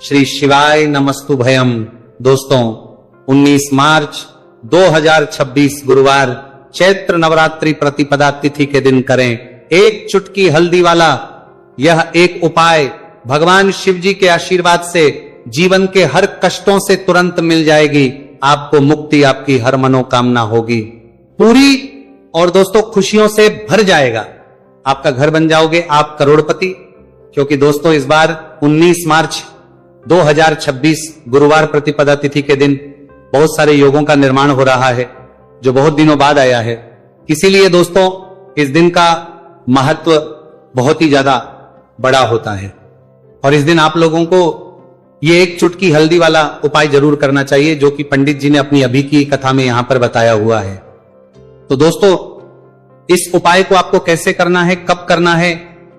श्री शिवाय नमस्तु भयम। दोस्तों 19 मार्च 2026 गुरुवार चैत्र नवरात्रि प्रतिपदा तिथि के दिन करें एक चुटकी हल्दी वाला यह एक उपाय। भगवान शिव जी के आशीर्वाद से जीवन के हर कष्टों से तुरंत मिल जाएगी, आपको मुक्ति, आपकी हर मनोकामना होगी पूरी और दोस्तों खुशियों से भर जाएगा। आपका घर बन जाओगे, आप करोड़पति। क्योंकि दोस्तों इस बार 19 मार्च 2026 गुरुवार प्रतिपदा तिथि के दिन बहुत सारे योगों का निर्माण हो रहा है जो बहुत दिनों बाद आया है। इसीलिए दोस्तों इस दिन का महत्व बहुत ही ज्यादा बड़ा होता है और इस दिन आप लोगों को ये एक चुटकी हल्दी वाला उपाय जरूर करना चाहिए जो कि पंडित जी ने अपनी अभी की कथा में यहां पर बताया हुआ है। तो दोस्तों इस उपाय को आपको कैसे करना है, कब करना है,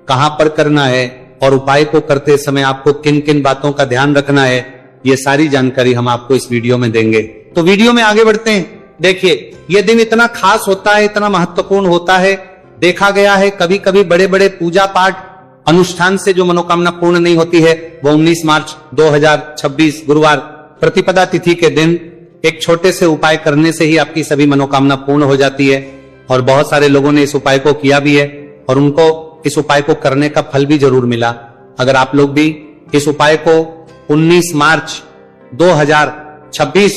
कहां पर करना है और उपाय को करते समय आपको किन किन बातों का ध्यान रखना है, ये सारी जानकारी हम आपको इस वीडियो में देंगे। तो वीडियो में आगे बढ़ते हैं। देखिए यह दिन इतना खास होता है, इतना महत्वपूर्ण होता है। देखा गया है कभी कभी बड़े बड़े पूजा पाठ अनुष्ठान से जो मनोकामना पूर्ण नहीं होती है वो 19 मार्च 2026 गुरुवार प्रतिपदा तिथि के दिन एक छोटे से उपाय करने से ही आपकी सभी मनोकामना पूर्ण हो जाती है। और बहुत सारे लोगों ने इस उपाय को किया भी है और उनको इस उपाय को करने का फल भी जरूर मिला। अगर आप लोग भी इस उपाय को 19 मार्च 2026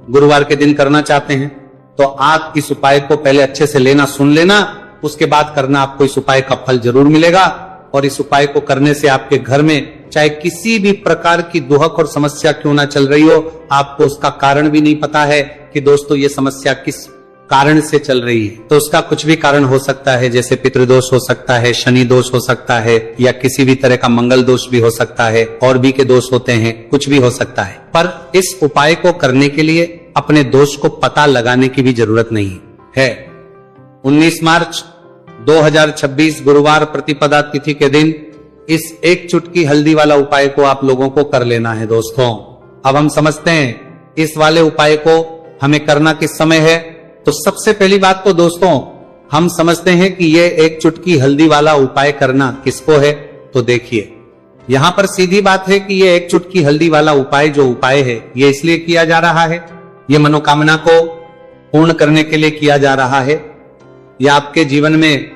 गुरुवार के दिन करना चाहते हैं तो आप इस उपाय को पहले अच्छे से लेना, सुन लेना, उसके बाद करना, आपको इस उपाय का फल जरूर मिलेगा। और इस उपाय को करने से आपके घर में चाहे किसी भी प्रकार की दुहक और समस्या क्यों ना चल रही हो, आपको उसका कारण भी नहीं पता है कि दोस्तों ये समस्या किस कारण से चल रही है, तो उसका कुछ भी कारण हो सकता है। जैसे पितृदोष हो सकता है, शनि दोष हो सकता है या किसी भी तरह का मंगल दोष भी हो सकता है, और भी के दोष होते हैं, कुछ भी हो सकता है। पर इस उपाय को करने के लिए अपने दोष को पता लगाने की भी जरूरत नहीं है। 19 मार्च 2026 गुरुवार प्रतिपदा तिथि के दिन इस एक चुटकी हल्दी वाला उपाय को आप लोगों को कर लेना है। दोस्तों अब हम समझते हैं इस वाले उपाय को हमें करना किस समय है। तो सबसे पहली बात तो दोस्तों हम समझते हैं कि ये एक चुटकी हल्दी वाला उपाय करना किसको है। तो देखिए यहां पर सीधी बात है कि ये एक चुटकी हल्दी वाला उपाय जो उपाय है ये इसलिए किया जा रहा है, ये मनोकामना को पूर्ण करने के लिए किया जा रहा है, या आपके जीवन में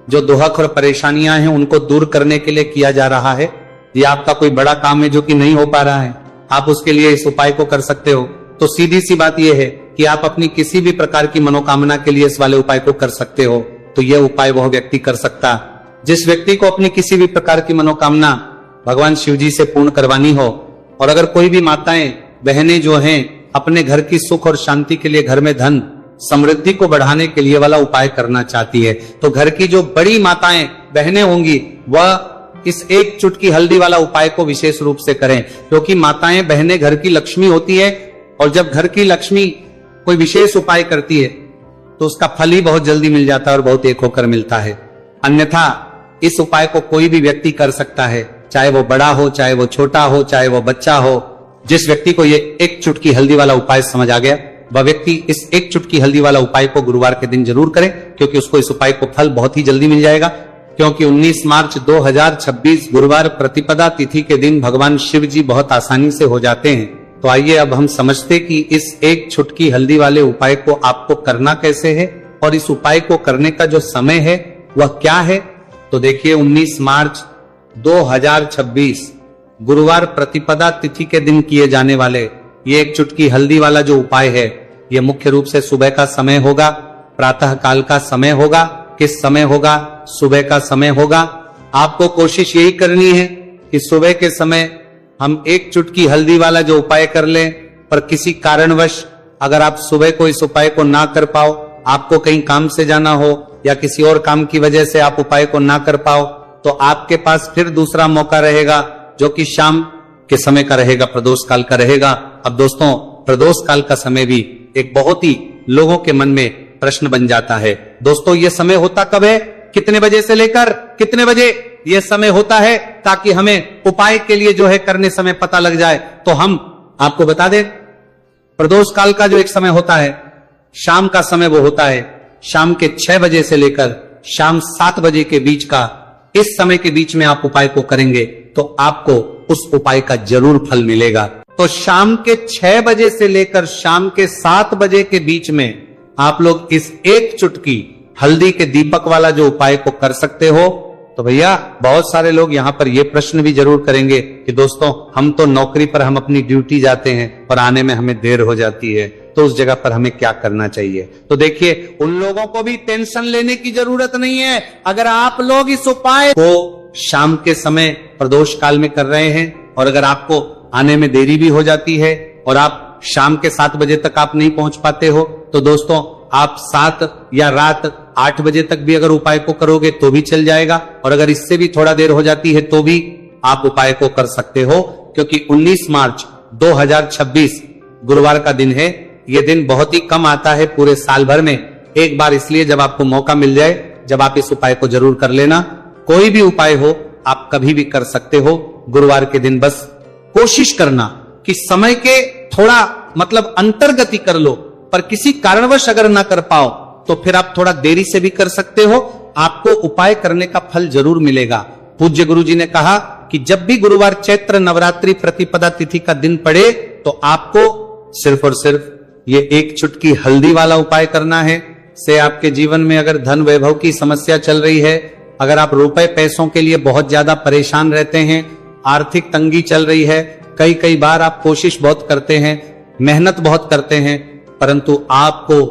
जो दुहक और परेशानियां हैं उनको दूर करने के लिए किया जा रहा है, या आपका कोई बड़ा काम है जो कि नहीं हो पा रहा है, आप उसके लिए इस उपाय को कर सकते हो। तो सीधी सी बात यह है कि आप अपनी किसी भी प्रकार की मनोकामना के लिए इस वाले उपाय को कर सकते हो। तो यह उपाय वह व्यक्ति कर सकता जिस व्यक्ति को अपनी किसी भी प्रकार की मनोकामना भगवान शिव जी से पूर्ण करवानी हो। और अगर कोई भी माताएं बहनें जो हैं अपने घर की सुख और शांति के लिए, घर में धन समृद्धि को बढ़ाने के लिए वाला उपाय करना चाहती है, तो घर की जो बड़ी माताएं बहनें होंगी वह इस एक चुटकी हल्दी वाला उपाय को विशेष रूप से करें। क्योंकि माताएं बहनें घर की लक्ष्मी होती है और जब घर की लक्ष्मी कोई विशेष उपाय करती है तो उसका फल ही बहुत जल्दी मिल जाता है और बहुत एक होकर मिलता है। अन्यथा इस उपाय को कोई भी व्यक्ति कर सकता है, चाहे वो बड़ा हो, चाहे वो छोटा हो, चाहे वो बच्चा हो। जिस व्यक्ति को ये एक चुटकी हल्दी वाला उपाय समझ आ गया वह व्यक्ति इस एक चुटकी हल्दी वाला उपाय को गुरुवार के दिन जरूर करे, क्योंकि उसको इस उपाय को फल बहुत ही जल्दी मिल जाएगा। क्योंकि 19 मार्च 2026 गुरुवार प्रतिपदा तिथि के दिन भगवान शिव जी बहुत आसानी से हो जाते हैं। तो आइए अब हम समझते कि इस एक चुटकी हल्दी वाले उपाय को आपको करना कैसे है और इस उपाय को करने का जो समय है वह क्या है। तो देखिए 19 मार्च 2026 गुरुवार प्रतिपदा तिथि के दिन किए जाने वाले ये एक चुटकी हल्दी वाला जो उपाय है ये मुख्य रूप से सुबह का समय होगा, प्रातः काल का समय होगा। किस समय होगा? सुबह का समय होगा। आपको कोशिश यही करनी है कि सुबह के समय हम एक चुटकी हल्दी वाला जो उपाय कर लें। पर किसी कारणवश अगर आप सुबह को इस उपाय को ना कर पाओ, आपको कहीं काम से जाना हो या किसी और काम की वजह से आप उपाय को ना कर पाओ, तो आपके पास फिर दूसरा मौका रहेगा जो कि शाम के समय का रहेगा, प्रदोष काल का रहेगा। अब दोस्तों प्रदोष काल का समय भी एक बहुत ही लोगों के मन में प्रश्न बन जाता है। दोस्तों ये समय होता कब है, कितने बजे से लेकर कितने बजे ये समय होता है, ताकि हमें उपाय के लिए जो है करने समय पता लग जाए। तो हम आपको बता दें प्रदोष काल का जो एक समय होता है, शाम का समय वो होता है शाम के 6 बजे से लेकर शाम 7 बजे के बीच का इस समय के बीच में आप उपाय को करेंगे तो आपको उस उपाय का जरूर फल मिलेगा। तो शाम के 6 बजे से लेकर शाम के 7 बजे के बीच में आप लोग इस एक चुटकी हल्दी के दीपक वाला जो उपाय को कर सकते हो। तो भैया बहुत सारे लोग यहाँ पर ये प्रश्न भी जरूर करेंगे कि दोस्तों हम तो नौकरी पर हम अपनी ड्यूटी जाते हैं और आने में हमें देर हो जाती है, तो उस जगह पर हमें क्या करना चाहिए। तो देखिए उन लोगों को भी टेंशन लेने की जरूरत नहीं है। अगर आप लोग इस उपाय को शाम के समय प्रदोष काल में कर रहे हैं और अगर आपको आने में देरी भी हो जाती है और आप शाम के 7 बजे तक आप नहीं पहुंच पाते हो, तो दोस्तों आप 7 या रात 8 बजे तक भी अगर उपाय को करोगे तो भी चल जाएगा। और अगर इससे भी थोड़ा देर हो जाती है तो भी आप उपाय को कर सकते हो, क्योंकि 19 मार्च 2026 गुरुवार का दिन है। यह दिन बहुत ही कम आता है पूरे साल भर में, एक बार इसलिए जब आपको मौका मिल जाए जब आप इस उपाय को जरूर कर लेना। कोई भी उपाय हो आप कभी भी कर सकते हो गुरुवार के दिन। बस कोशिश करना कि समय के थोड़ा मतलब अंतर्गति कर लो, पर किसी कारणवश अगर ना कर पाओ तो फिर आप थोड़ा देरी से भी कर सकते हो, आपको उपाय करने का फल जरूर मिलेगा। पूज्य गुरु जी ने कहा कि जब भी गुरुवार चैत्र नवरात्रि प्रतिपदा तिथि का दिन पड़े तो आपको सिर्फ और सिर्फ ये एक चुटकी हल्दी वाला उपाय करना है। से आपके जीवन में अगर धन वैभव की समस्या चल रही है, अगर आप रुपए पैसों के लिए बहुत ज्यादा परेशान रहते हैं, आर्थिक तंगी चल रही है, कई बार आप कोशिश बहुत करते हैं, मेहनत बहुत करते हैं, परंतु आपको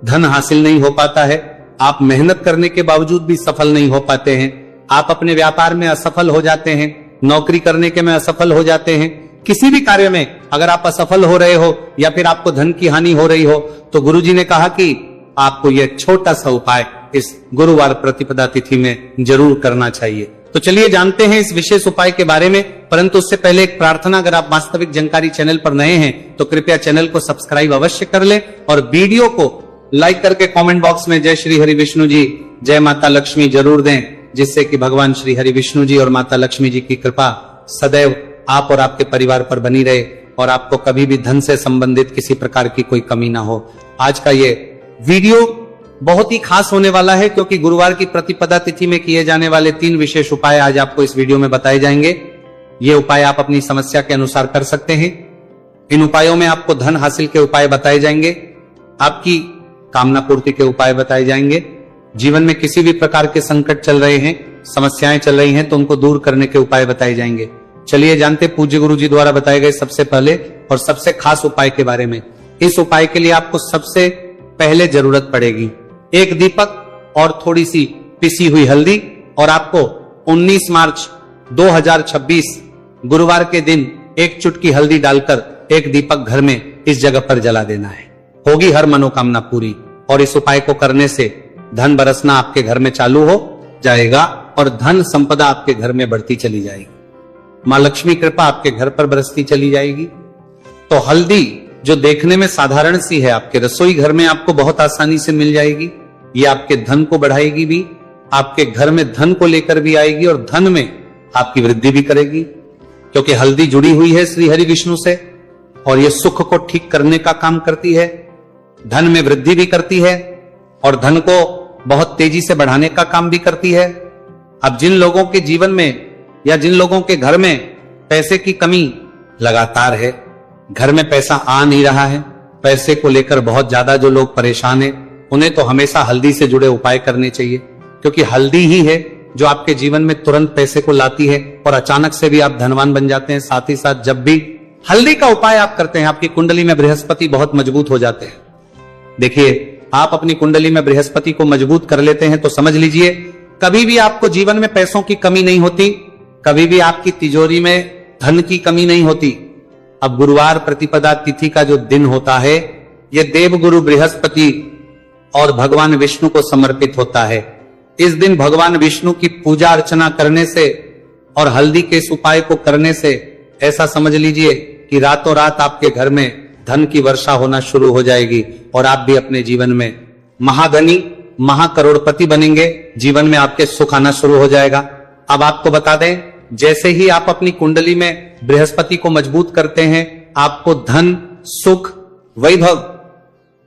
धन हासिल नहीं हो पाता है, आप मेहनत करने के बावजूद भी सफल नहीं हो पाते हैं, आप अपने व्यापार में असफल हो जाते हैं, नौकरी करने के में असफल हो जाते हैं, किसी भी कार्य में अगर आप असफल हो रहे हो या फिर आपको धन की हानि हो रही हो, तो गुरुजी ने कहा कि आपको यह छोटा सा उपाय इस गुरुवार प्रतिपदा तिथि में जरूर करना चाहिए। तो चलिए जानते हैं इस विशेष उपाय के बारे में, परंतु उससे पहले एक प्रार्थना, अगर आप वास्तविक जानकारी चैनल पर नए हैं तो कृपया चैनल को सब्सक्राइब अवश्य कर लें और वीडियो को लाइक करके कमेंट बॉक्स में जय श्री हरि विष्णु जी, जय माता लक्ष्मी जरूर दें, जिससे कि भगवान श्री हरि विष्णु जी और माता लक्ष्मी जी की कृपा सदैव आप और आपके परिवार पर बनी रहे और आपको कभी भी धन से संबंधित किसी प्रकार की कोई कमी ना हो। आज का ये वीडियो बहुत ही खास होने वाला है, क्योंकि गुरुवार की प्रतिपदा तिथि में किए जाने वाले 3 विशेष उपाय आज आपको इस वीडियो में बताए जाएंगे। ये उपाय आप अपनी समस्या के अनुसार कर सकते हैं। इन उपायों में आपको धन हासिल के उपाय बताए जाएंगे, आपकी कामना पूर्ति के उपाय बताए जाएंगे, जीवन में किसी भी प्रकार के संकट चल रहे हैं, समस्याएं चल रही हैं तो उनको दूर करने के उपाय बताए जाएंगे। चलिए जानते पूज्य गुरु जी द्वारा बताए गए सबसे पहले और सबसे खास उपाय के बारे में। इस उपाय के लिए आपको सबसे पहले जरूरत पड़ेगी एक दीपक और थोड़ी सी पिसी हुई हल्दी, और आपको 19 मार्च 2026 गुरुवार के दिन एक चुटकी हल्दी डालकर एक दीपक घर में इस जगह पर जला देना है। होगी हर मनोकामना पूरी, और इस उपाय को करने से धन बरसना आपके घर में चालू हो जाएगा और धन संपदा आपके घर में बढ़ती चली जाएगी, मां लक्ष्मी कृपा आपके घर पर बरसती चली जाएगी। तो हल्दी जो देखने में साधारण सी है, आपके रसोई घर में आपको बहुत आसानी से मिल जाएगी। ये आपके धन को बढ़ाएगी भी, आपके घर में धन को लेकर भी आएगी और धन में आपकी वृद्धि भी करेगी, क्योंकि हल्दी जुड़ी हुई है श्री हरि विष्णु से और ये सुख को ठीक करने का काम करती है, धन में वृद्धि भी करती है और धन को बहुत तेजी से बढ़ाने का काम भी करती है। अब जिन लोगों के जीवन में या जिन लोगों के घर में पैसे की कमी लगातार है, घर में पैसा आ नहीं रहा है, पैसे को लेकर बहुत ज्यादा जो लोग परेशान हैं, उन्हें तो हमेशा हल्दी से जुड़े उपाय करने चाहिए, क्योंकि हल्दी ही है जो आपके जीवन में तुरंत पैसे को लाती है और अचानक से भी आप धनवान बन जाते हैं। साथ ही साथ जब भी हल्दी का उपाय आप करते हैं, आपकी कुंडली में बृहस्पति बहुत मजबूत हो जाते हैं। देखिए, आप अपनी कुंडली में बृहस्पति को मजबूत कर लेते हैं तो समझ लीजिए कभी भी आपको जीवन में पैसों की कमी नहीं होती, कभी भी आपकी तिजोरी में धन की कमी नहीं होती। अब गुरुवार प्रतिपदा तिथि का जो दिन होता है, यह देवगुरु बृहस्पति और भगवान विष्णु को समर्पित होता है। इस दिन भगवान विष्णु की पूजा अर्चना करने से और हल्दी के इस उपाय को करने से ऐसा समझ लीजिए कि रातों रात आपके घर में धन की वर्षा होना शुरू हो जाएगी और आप भी अपने जीवन में महाधनी महाकरोड़पति बनेंगे, जीवन में आपके सुख आना शुरू हो जाएगा। अब आपको बता दें, जैसे ही आप अपनी कुंडली में बृहस्पति को मजबूत करते हैं, आपको धन, सुख, वैभव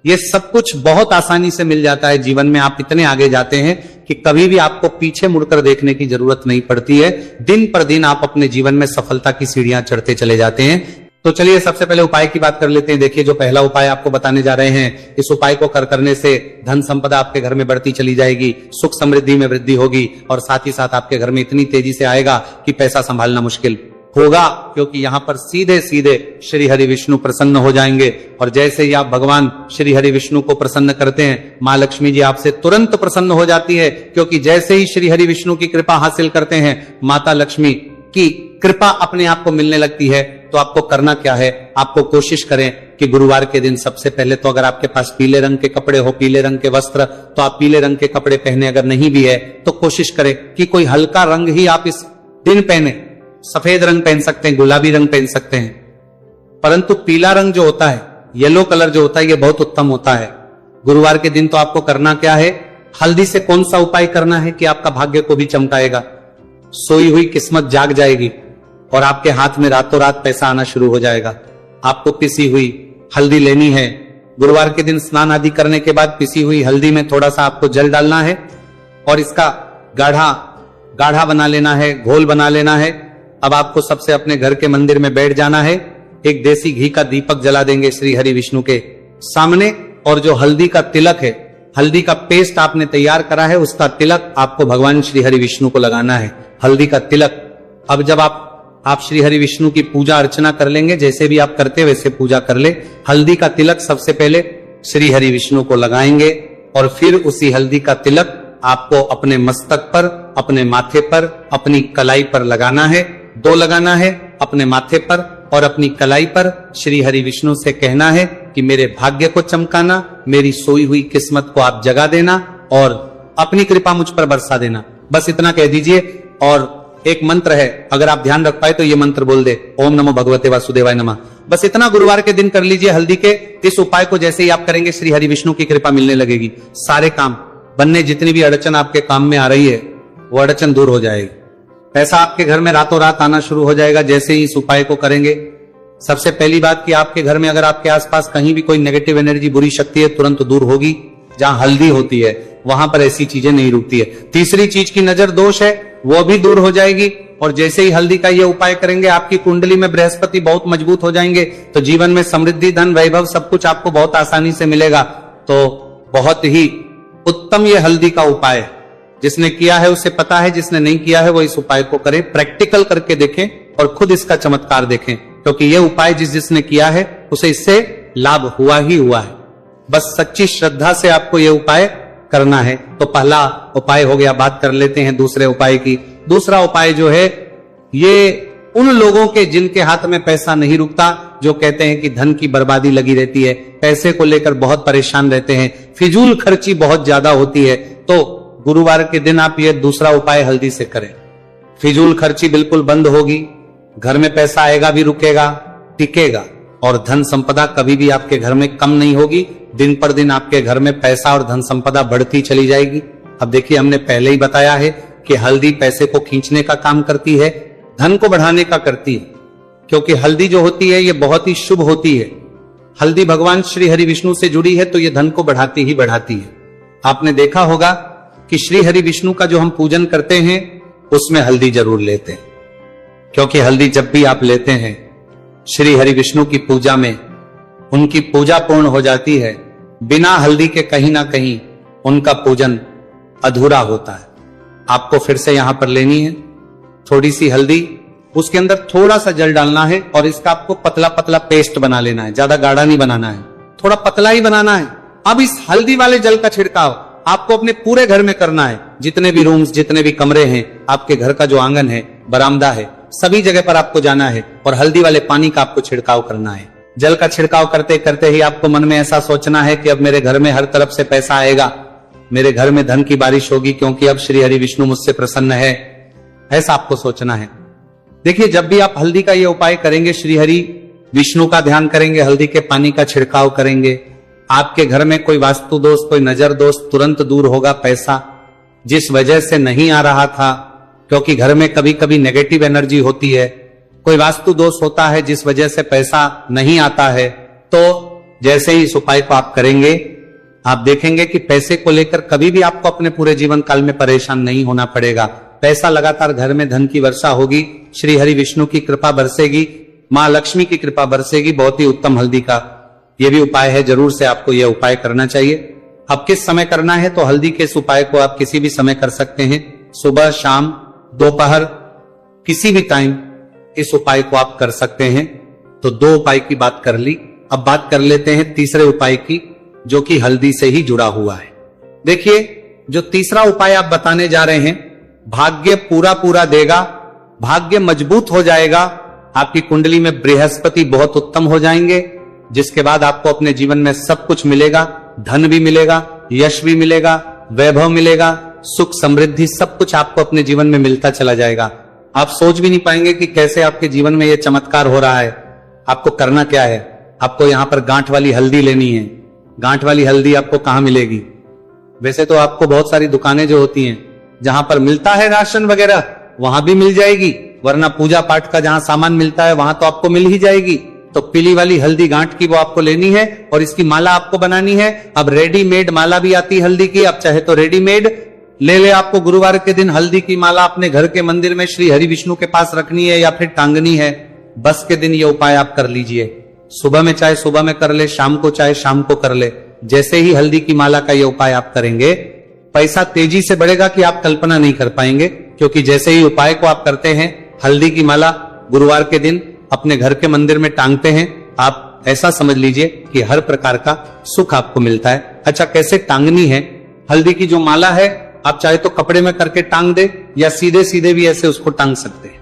ये सब कुछ बहुत आसानी से मिल जाता है जीवन में। आप इतने आगे जाते हैं कि कभी भी आपको पीछे मुड़कर देखने की जरूरत नहीं पड़ती है। दिन पर दिन आप अपने जीवन में सफलता की सीढ़ियां चढ़ते चले जाते हैं। तो चलिए सबसे पहले उपाय की बात कर लेते हैं। देखिए जो पहला उपाय आपको बताने जा रहे हैं, इस उपाय को करने से धन संपदा आपके घर में बढ़ती चली जाएगी, सुख समृद्धि में वृद्धि होगी और साथ ही साथ आपके घर में इतनी तेजी से आएगा कि पैसा संभालना मुश्किल होगा, क्योंकि यहां पर सीधे सीधे श्री हरि विष्णु प्रसन्न हो जाएंगे। और जैसे ही आप भगवान श्री हरि विष्णु को प्रसन्न करते हैं, मां लक्ष्मी जी आपसे तुरंत प्रसन्न हो जाती है, क्योंकि जैसे ही श्री हरि विष्णु की कृपा हासिल करते हैं, माता लक्ष्मी की कृपा अपने आप को मिलने लगती है। तो आपको करना क्या है, आपको कोशिश करें कि गुरुवार के दिन सबसे पहले तो अगर आपके पास पीले रंग के कपड़े हो, पीले रंग के वस्त्र, तो आप पीले रंग के कपड़े पहने। अगर नहीं भी है तो कोशिश करें कि कोई हल्का रंग ही आप इस दिन पहने। सफेद रंग पहन सकते हैं, गुलाबी रंग पहन सकते हैं, परंतु पीला रंग जो होता है, येलो कलर जो होता है, ये बहुत उत्तम होता है। गुरुवार के दिन तो आपको करना क्या है, हल्दी से कौन सा उपाय करना है कि आपका भाग्य को भी चमकाएगा, सोई हुई किस्मत जाग जाएगी और आपके हाथ में रातों रात पैसा आना शुरू हो जाएगा। आपको पिसी हुई हल्दी लेनी है। गुरुवार के दिन स्नान आदि करने के बाद पिसी हुई हल्दी में थोड़ा सा आपको जल डालना है और इसका गाढ़ा बना लेना है, घोल बना लेना है। अब आपको सबसे अपने घर के मंदिर में बैठ जाना है, एक देसी घी का दीपक जला देंगे श्री हरि विष्णु के सामने, और जो हल्दी का तिलक है, हल्दी का पेस्ट आपने तैयार करा है, उसका तिलक आपको भगवान श्री हरि विष्णु को लगाना है, हल्दी का तिलक। अब जब आप श्री हरि विष्णु की पूजा अर्चना कर लेंगे, जैसे भी आप करते वैसे पूजा कर ले। हल्दी का तिलक सबसे पहले श्री हरि विष्णु को लगाएंगे और फिर उसी हल्दी का तिलक आपको अपने मस्तक पर, अपने माथे पर, अपनी कलाई पर लगाना है। 2 लगाना है, अपने माथे पर और अपनी कलाई पर। श्री हरि विष्णु से कहना है कि मेरे भाग्य को चमकाना, मेरी सोई हुई किस्मत को आप जगा देना और अपनी कृपा मुझ पर बरसा देना। बस इतना कह दीजिए। और एक मंत्र है, अगर आप ध्यान रख पाए तो ये मंत्र बोल दे, ओम नमो भगवते वासुदेवाय नमः। बस इतना गुरुवार के दिन कर लीजिए। हल्दी के इस उपाय को जैसे ही आप करेंगे, श्री हरि विष्णु की कृपा मिलने लगेगी। सारे काम बनने, जितनी भी अड़चन आपके काम में आ रही है वो अड़चन दूर हो जाएगी। पैसा आपके घर में रातों रात आना शुरू हो जाएगा जैसे ही इस उपाय को करेंगे। सबसे पहली बात कि आपके घर में अगर आपके आसपास कहीं भी कोई नेगेटिव एनर्जी, बुरी शक्ति है, तुरंत दूर होगी। जहां हल्दी होती है वहां पर ऐसी चीजें नहीं रुकती है। तीसरी चीज की नजर दोष है, वो भी दूर हो जाएगी। और जैसे ही हल्दी का ये उपाय करेंगे, आपकी कुंडली में बृहस्पति बहुत मजबूत हो जाएंगे, तो जीवन में समृद्धि, धन, वैभव सब कुछ आपको बहुत आसानी से मिलेगा। तो बहुत ही उत्तम ये हल्दी का उपाय है। जिसने किया है उसे पता है, जिसने नहीं किया है वो इस उपाय को करे, प्रैक्टिकल करके देखें और खुद इसका चमत्कार देखें, क्योंकि ये उपाय जिसने किया है उसे इससे लाभ हुआ ही हुआ है। बस सच्ची श्रद्धा से आपको ये उपाय करना है। तो पहला उपाय हो गया। बात कर लेते हैं दूसरे उपाय की। दूसरा उपाय जो है, ये उन लोगों के जिनके हाथ में पैसा नहीं रुकता, जो कहते हैं कि धन की बर्बादी लगी रहती है, पैसे को लेकर बहुत परेशान रहते हैं, फिजूल खर्ची बहुत ज्यादा होती है, तो गुरुवार के दिन आप ये दूसरा उपाय हल्दी से करें। फिजूल खर्ची बिल्कुल बंद होगी, घर में पैसा आएगा भी, रुकेगा, टिकेगा, और धन संपदा कभी भी आपके घर में कम नहीं होगी। दिन पर दिन आपके घर में पैसा और धन संपदा बढ़ती चली जाएगी। अब देखिए, हमने पहले ही बताया है कि हल्दी पैसे को खींचने का काम करती है, धन को बढ़ाने का करती है, क्योंकि हल्दी जो होती है ये बहुत ही शुभ होती है। हल्दी भगवान श्री हरि विष्णु से जुड़ी है, तो ये धन को बढ़ाती ही बढ़ाती है। आपने देखा होगा कि श्री हरि विष्णु का जो हम पूजन करते हैं उसमें हल्दी जरूर लेते हैं, क्योंकि हल्दी जब भी आप लेते हैं श्री हरि विष्णु की पूजा में, उनकी पूजा पूर्ण हो जाती है। बिना हल्दी के कहीं ना कहीं उनका पूजन अधूरा होता है। आपको फिर से यहां पर लेनी है थोड़ी सी हल्दी, उसके अंदर थोड़ा सा जल डालना है और इसका आपको पतला पतला पेस्ट बना लेना है। ज्यादा गाढ़ा नहीं बनाना है, थोड़ा पतला ही बनाना है। अब इस हल्दी वाले जल का छिड़काव आपको अपने पूरे घर में करना है। जितने भी रूम्स, जितने भी कमरे हैं, आपके घर का जो आंगन है, बरामदा है, सभी जगह पर आपको जाना है और हल्दी वाले पानी का आपको छिड़काव करना है। जल का छिड़काव करते करते ही आपको मन में ऐसा सोचना है कि अब मेरे घर में हर तरफ से पैसा आएगा, मेरे घर में धन की बारिश होगी, क्योंकि अब श्री हरि विष्णु मुझसे प्रसन्न है। ऐसा आपको सोचना है। देखिए, जब भी आप हल्दी का ये उपाय करेंगे, श्री हरि विष्णु का ध्यान करेंगे, हल्दी के पानी का छिड़काव करेंगे, आपके घर में कोई वास्तु दोष, कोई नजर दोष तुरंत दूर होगा। पैसा जिस वजह से नहीं आ रहा था, क्योंकि घर में कभी कभी नेगेटिव एनर्जी होती है, कोई वास्तु दोष होता है जिस वजह से पैसा नहीं आता है, तो जैसे ही इस उपाय को आप करेंगे, आप देखेंगे कि पैसे को लेकर कभी भी आपको अपने पूरे जीवन काल में परेशान नहीं होना पड़ेगा। पैसा लगातार घर में धन की वर्षा होगी, श्री हरि विष्णु की कृपा बरसेगी, मां लक्ष्मी की कृपा बरसेगी। बहुत ही उत्तम हल्दी का यह भी उपाय है, जरूर से आपको यह उपाय करना चाहिए। अब किस समय करना है, तो हल्दी के इस उपाय को आप किसी भी समय कर सकते हैं, सुबह, शाम, दोपहर, किसी भी टाइम इस उपाय को आप कर सकते हैं। तो 2 उपाय की बात कर ली, अब बात कर लेते हैं तीसरे उपाय की, जो कि हल्दी से ही जुड़ा हुआ है। देखिए, जो तीसरा उपाय आप बताने जा रहे हैं, भाग्य पूरा देगा, भाग्य मजबूत हो जाएगा, आपकी कुंडली में बृहस्पति बहुत उत्तम हो जाएंगे, जिसके बाद आपको अपने जीवन में सब कुछ मिलेगा, धन भी मिलेगा, यश भी मिलेगा, वैभव मिलेगा, सुख समृद्धि सब कुछ आपको अपने जीवन में मिलता चला जाएगा। आप सोच भी नहीं पाएंगे कि कैसे आपके जीवन में यह चमत्कार हो रहा है। आपको करना क्या है, आपको यहां पर गांठ वाली हल्दी लेनी है। गांठ वाली हल्दी आपको कहां मिलेगी? वैसे तो आपको बहुत सारी दुकानें जो होती हैं, जहां पर मिलता है राशन वगैरह, वहां भी मिल जाएगी, वरना पूजा पाठ का जहां सामान मिलता है वहां तो आपको मिल ही जाएगी। तो पीली वाली हल्दी गांठ की वो आपको लेनी है और इसकी माला आपको बनानी है। अब रेडीमेड माला भी आती है हल्दी की, आप चाहे तो रेडीमेड ले आपको गुरुवार के दिन हल्दी की माला अपने घर के मंदिर में श्री हरि विष्णु के पास रखनी है या फिर टांगनी है। बस के दिन ये उपाय आप कर लीजिए, सुबह में चाहे सुबह में कर ले, शाम को चाहे शाम को कर ले। जैसे ही हल्दी की माला का ये उपाय आप करेंगे, पैसा तेजी से बढ़ेगा कि आप कल्पना नहीं कर पाएंगे, क्योंकि जैसे ही उपाय को आप करते हैं, हल्दी की माला गुरुवार के दिन अपने घर के मंदिर में टांगते हैं, आप ऐसा समझ लीजिए कि हर प्रकार का सुख आपको मिलता है। अच्छा, कैसे टांगनी है हल्दी की जो माला है? आप चाहे तो कपड़े में करके टांग दे या सीधे सीधे भी ऐसे उसको टांग सकते हैं।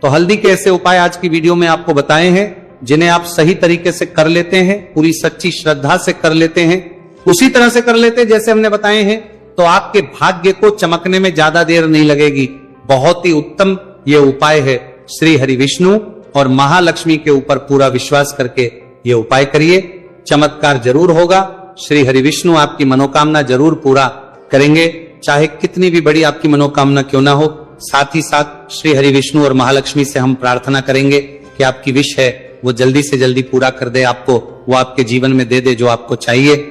तो हल्दी के ऐसे उपाय आज की वीडियो में आपको बताए हैं, जिन्हें आप सही तरीके से कर लेते हैं, पूरी सच्ची श्रद्धा से कर लेते हैं, उसी तरह से कर लेते हैं जैसे हमने बताए हैं, तो आपके भाग्य को चमकने में ज्यादा देर नहीं लगेगी। बहुत ही उत्तम ये उपाय है। श्री हरि विष्णु और महालक्ष्मी के ऊपर पूरा विश्वास करके ये उपाय करिए, चमत्कार जरूर होगा। श्री हरि विष्णु आपकी मनोकामना जरूर पूरा करेंगे, चाहे कितनी भी बड़ी आपकी मनोकामना क्यों ना हो। साथ ही साथ श्री हरि विष्णु और महालक्ष्मी से हम प्रार्थना करेंगे कि आपकी विश है वो जल्दी से जल्दी पूरा कर दे, आपको वो आपके जीवन में दे दे जो आपको चाहिए।